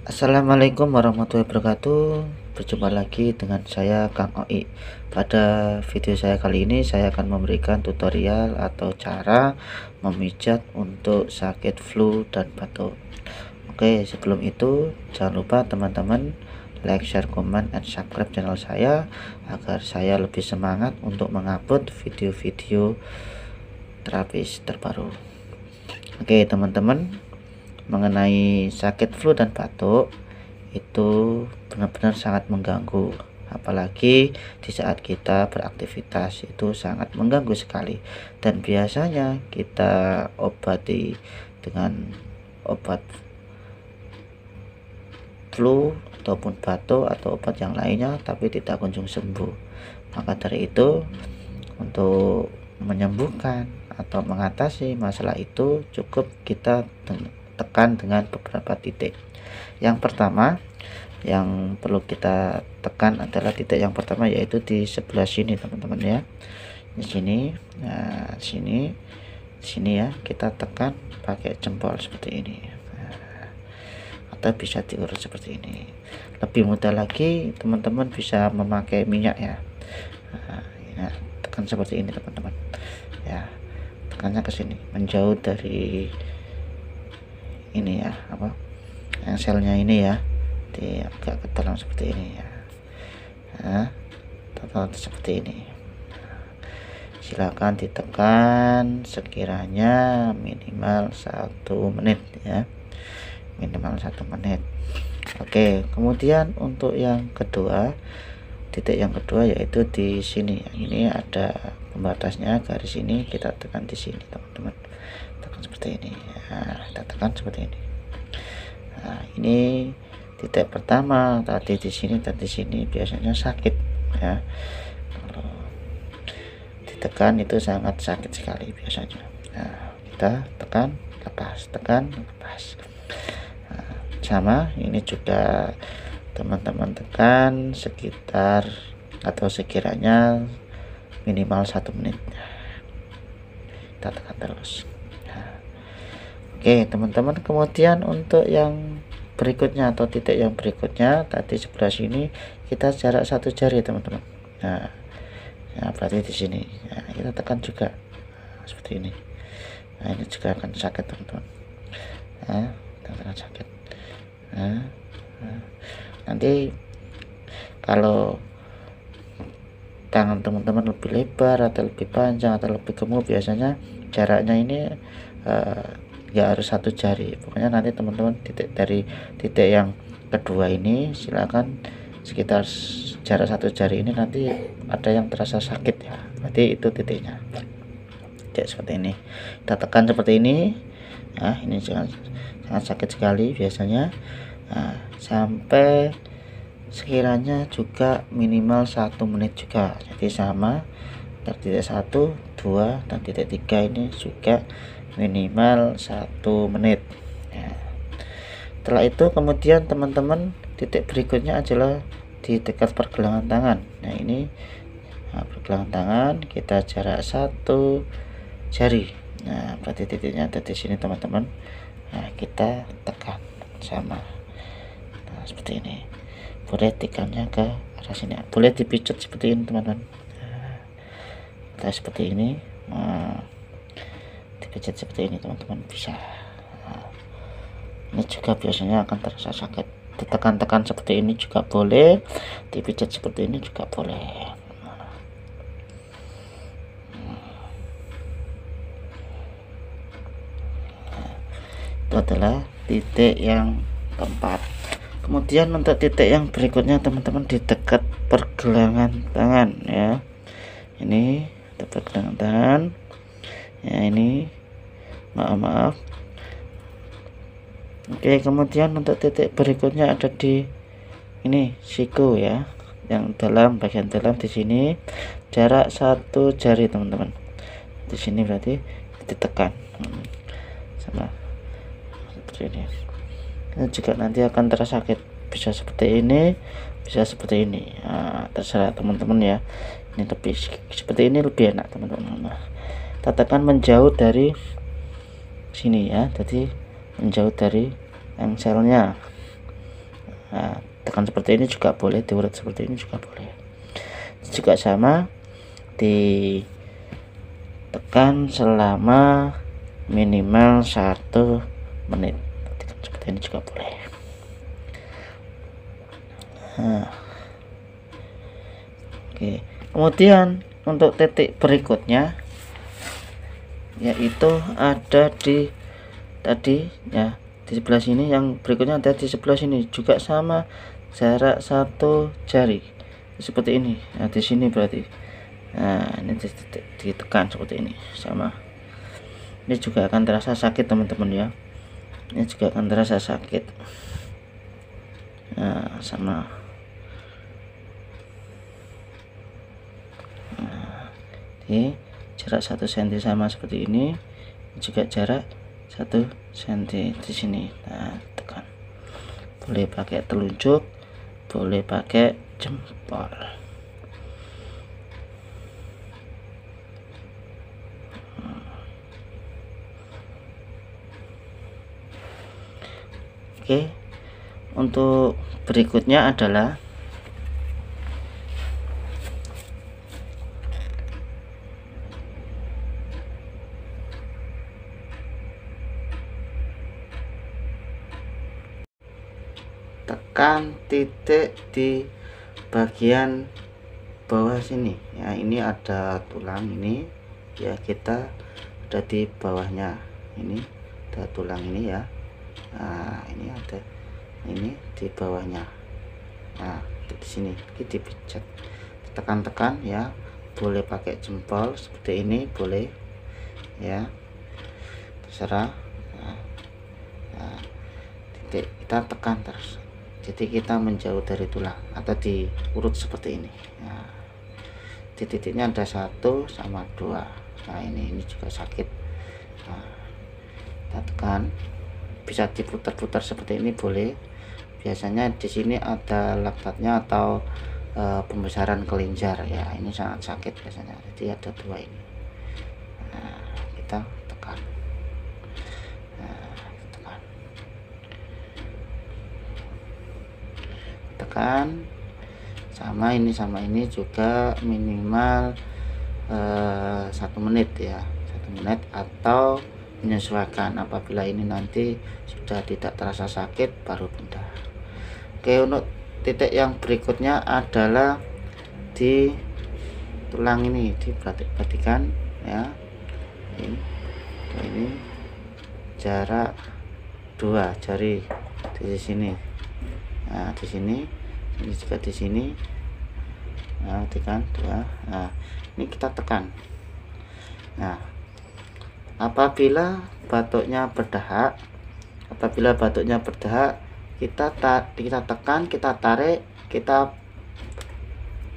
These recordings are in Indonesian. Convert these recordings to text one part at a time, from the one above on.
Assalamualaikum warahmatullahi wabarakatuh. Berjumpa lagi dengan saya Kang Oi. Pada video saya kali ini saya akan memberikan tutorial atau cara memijat untuk sakit flu dan batuk. Oke, sebelum itu jangan lupa teman-teman like, share, comment, and subscribe channel saya agar saya lebih semangat untuk mengupload video-video terapis terbaru. Oke teman-teman, mengenai sakit flu dan batuk itu benar-benar sangat mengganggu, apalagi di saat kita beraktivitas itu sangat mengganggu sekali, dan biasanya kita obati dengan obat flu ataupun batuk atau obat yang lainnya tapi tidak kunjung sembuh. Maka dari itu, untuk menyembuhkan atau mengatasi masalah itu cukup kita tekan dengan beberapa titik. Yang pertama yang perlu kita tekan adalah titik yang pertama, yaitu di sebelah sini teman-teman ya, di sini. Nah sini ya, kita tekan pakai jempol seperti ini, atau bisa diurut seperti ini. Lebih mudah lagi teman-teman bisa memakai minyak ya. Nah, tekan seperti ini teman-teman ya, tekannya ke sini menjauh dari ini ya, yang selnya ini ya, di agak ke dalam seperti ini ya. Nah, seperti ini. Silakan ditekan sekiranya minimal 1 menit ya, minimal 1 menit. Oke, kemudian untuk yang kedua, titik yang kedua yaitu di sini. Ini ada pembatasnya, garis ini kita tekan di sini teman-teman, tekan seperti ini. Nah, kita tekan seperti ini. Nah, ini titik pertama, tadi di sini dan di sini biasanya sakit ya. Kalau ditekan itu sangat sakit sekali biasanya. Nah, kita tekan, lepas, tekan, lepas. Nah, sama ini juga teman-teman tekan sekitar atau sekiranya minimal 1 menit. Kita tekan terus. Oke teman-teman, kemudian untuk yang berikutnya atau titik yang berikutnya, tadi sebelah sini kita jarak 1 jari teman-teman. Nah, berarti di sini. Nah, kita tekan juga seperti ini. Nah, ini juga akan sakit teman-teman. Nah, akan sakit. Nah, nanti kalau tangan teman-teman lebih lebar atau lebih panjang atau lebih gemuk, biasanya jaraknya ini nggak harus 1 jari. Pokoknya nanti teman-teman dari titik yang kedua ini silakan sekitar jarak 1 jari ini, nanti ada yang terasa sakit ya, berarti itu titiknya. Titik seperti ini kita tekan seperti ini. Nah, ini sangat sakit sekali biasanya. Nah, sampai sekiranya juga minimal 1 menit juga. Jadi sama dari titik 1, 2 dan titik 3 ini juga minimal 1 menit ya. Setelah itu kemudian teman-teman, titik berikutnya adalah di dekat pergelangan tangan. Nah ini, pergelangan tangan kita jarak 1 jari. Nah berarti titiknya ada di sini teman-teman. Nah kita tekan sama. Nah seperti ini, boleh tekannya ke arah sini, boleh dipijat seperti ini teman-teman. Nah, seperti ini. Nah, dipijat seperti ini teman-teman bisa. Nah, ini juga biasanya akan terasa sakit. Ditekan-tekan seperti ini juga boleh, dipijat seperti ini juga boleh. Nah, itu adalah titik yang keempat. Kemudian untuk titik yang berikutnya teman-teman, di dekat pergelangan tangan ya. Ini pergelangan tangan ya, ini maaf. Oke, kemudian untuk titik berikutnya ada di ini siku ya, yang dalam, bagian dalam di sini, jarak 1 jari teman-teman. Di sini berarti ditekan sama seperti ini. Ini juga nanti akan terasa sakit, bisa seperti ini, bisa seperti ini. Nah, terserah teman-teman ya. Ini lebih seperti ini lebih enak teman-teman. Nah, kita tekan menjauh dari sini ya, jadi menjauh dari engselnya. Nah, tekan seperti ini juga boleh, diurut seperti ini juga boleh. Juga sama, ditekan selama minimal 1 menit. Tekan seperti ini juga boleh. Nah, oke. Kemudian untuk titik berikutnya yaitu ada di tadi ya, di sebelah sini. Yang berikutnya ada di sebelah sini juga sama, jarak 1 jari seperti ini. Nah, di sini berarti, nah ini ditekan seperti ini, sama. Ini juga akan terasa sakit teman-teman ya, ini juga akan terasa sakit. Nah, sama. Nah, di jarak 1 cm sama seperti ini, juga jarak 1 cm di sini. Nah, tekan. Boleh pakai telunjuk, boleh pakai jempol. Oke, untuk berikutnya adalah tekan titik di bagian bawah sini ya. Ini ada tulang ini ya, kita ada di bawahnya, ini ada tulang ini ya. Nah, ini ada, ini di bawahnya. Nah, di sini kita pijat, tekan-tekan ya. Boleh pakai jempol seperti ini, boleh ya, terserah. Nah, titik kita tekan terus, jadi kita menjauh dari tulang atau diurut seperti ini. Nah, di titiknya ada 1 sama 2. Nah, ini juga sakit. Nah, kita tekan, bisa diputar-putar seperti ini boleh. Biasanya di sini ada laktatnya atau pembesaran kelenjar ya, ini sangat sakit biasanya. Jadi ada 2 ini. Nah, kita tekan. Nah, tekan sama ini juga minimal 1 menit ya, 1 menit, atau menyesuaikan. Apabila ini nanti sudah tidak terasa sakit baru pindah. Oke, untuk titik yang berikutnya adalah di tulang ini, diperhatikan ya. Ini jarak 2 jari di sini. Nah, di sini, ini juga di sini. Nah, tekan 2. Nah, ini kita tekan. Nah, apabila batuknya berdahak, kita tekan, kita tarik, kita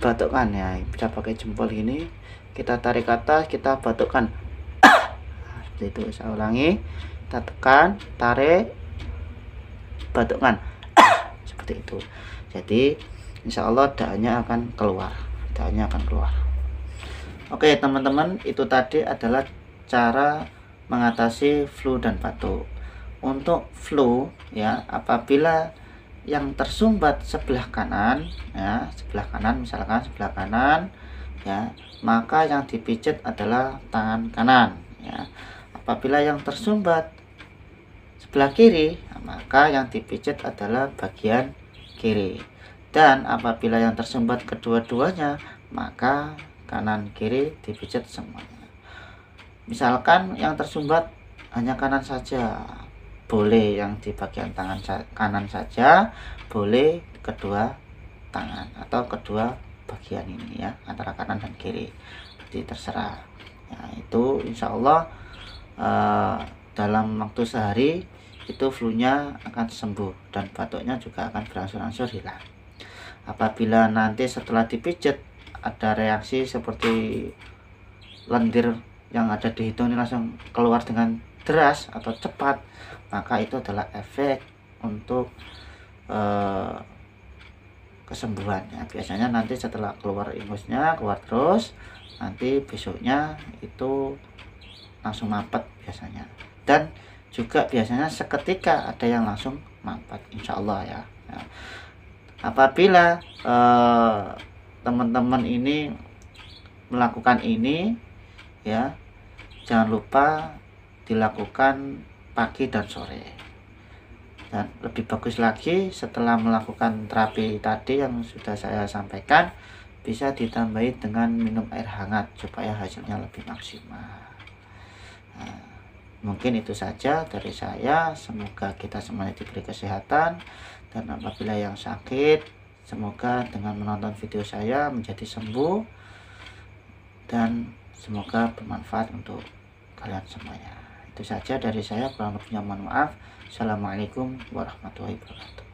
batukkan ya. Bisa pakai jempol ini, kita tarik ke atas, kita batukkan. Seperti itu. Saya ulangi, kita tekan, tarik, batukkan. Seperti itu. Jadi insya Allah daannya akan keluar, Oke teman-teman, itu tadi adalah cara mengatasi flu dan batuk. Untuk flu ya, apabila yang tersumbat sebelah kanan ya, misalkan sebelah kanan ya, maka yang dipijat adalah tangan kanan ya. Apabila yang tersumbat sebelah kiri, maka yang dipijat adalah bagian kiri. Dan apabila yang tersumbat kedua-duanya, maka kanan kiri dipijat semuanya. Misalkan yang tersumbat hanya kanan saja, boleh yang di bagian tangan kanan saja, boleh kedua tangan atau kedua bagian ini ya, antara kanan dan kiri. Jadi terserah ya. Itu insya Allah dalam waktu sehari itu flu-nya akan sembuh dan batuknya juga akan berangsur-angsur hilang. Apabila nanti setelah dipijat ada reaksi seperti lendir yang ada di hidung ini langsung keluar dengan deras atau cepat, maka itu adalah efek untuk kesembuhan ya. Biasanya nanti setelah keluar ingusnya, keluar terus, nanti besoknya itu langsung mampet biasanya. Dan juga biasanya seketika ada yang langsung mampet, insya Allah ya. Apabila teman-teman ini melakukan ini ya, jangan lupa dilakukan pagi dan sore. Dan lebih bagus lagi setelah melakukan terapi tadi yang sudah saya sampaikan, bisa ditambahi dengan minum air hangat supaya hasilnya lebih maksimal. Nah, mungkin itu saja dari saya. Semoga kita semuanya diberi kesehatan, dan apabila yang sakit, semoga dengan menonton video saya menjadi sembuh, dan semoga bermanfaat untuk kalian semuanya. Itu saja dari saya, kurang lebihnya mohon maaf. Assalamualaikum warahmatullahi wabarakatuh.